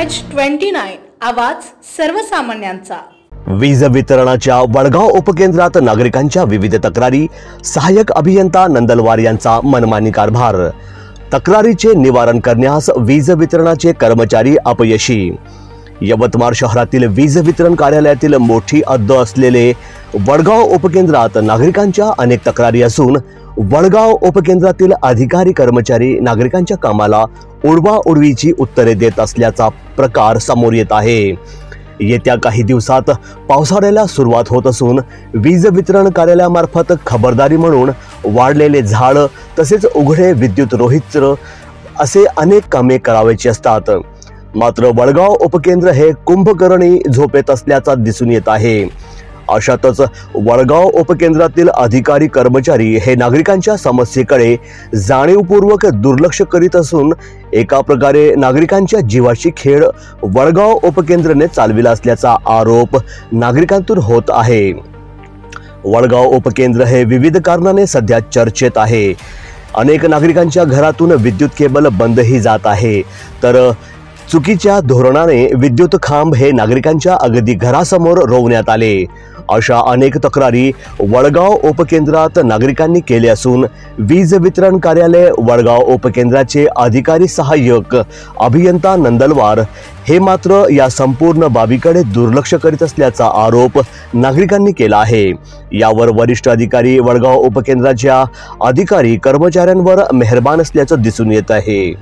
MH29 आवाज सर्वसामान्यांचा। वीज वितरणाच्या वडगाव उपकेंद्रात नागरिकांच्या विविध तक्रारी, सहाय्यक अभियंता नंदलवार यांचा मनमानी कारभार। तक्रारीचे निवारण करण्यास वीज वितरणाचे कर्मचारी अपयशी। यवतमाळ शहरातील वीज वितरण कार्यालयातील मोठी हद्द असलेले वडगाव उपकेंद्रात नागरिकांच्या अनेक तक्रारी असून वडगाव उपकेंद्रातील अधिकारी कर्मचारी नागरिकांच्या कामाला उडवाउडवीची उत्तरे देत असल्याचा प्रकार समोर येत आहे। येत्या काही दिवसात पावसाळ्याला सुरुवात होत असून वीज वितरण कार्यालयामार्फत खबरदारी म्हणून वाढलेले झाड तसेच उघडे विद्युत रोहित्र असे अनेक कामे करायची असतात। मात्र वडगाव उपकेंद्र हे कुंभकर्णी झोपेत असल्याचा दिसून येत आहे। अशातच वडगाव उपकेंद्रातील अधिकारी कर्मचारी हे नागरिकांच्या समस्येकडे जाणीवपूर्वक दुर्लक्ष करीत असून एका प्रकारे नागरिकांच्या जीवाशी खेळ वडगाव उपकेंद्राने चालविला असल्याचा आरोप नागरिकांतून होत आहे। वडगाव उपकेंद्र हे विविध कारणाने सध्या चर्चेत आहे। अनेक नागरिकांच्या घरातून विद्युत केबल बंदही जात आहे, तर चुकीच्या धोरणाने विद्युत खांब हे नागरिकांच्या अगदी घरासमोर रोवण्यात आले। अशा अनेक तक्रारी वडगाव उपकेंद्रात नागरिकांनी केले असून वीज वितरण कार्यालय वडगाव उपकेंद्राचे अधिकारी सहाय्यक अभियंता नंदलवार हे मात्र या संपूर्ण बाबीकडे दुर्लक्ष करीत असल्याचा आरोप नागरिकांनी केला आहे। यावर वरिष्ठ अधिकारी वडगाव उपकेंद्राच्या अधिकारी कर्मचाऱ्यांवर मेहरबान असल्याचं दिसून येत आहे।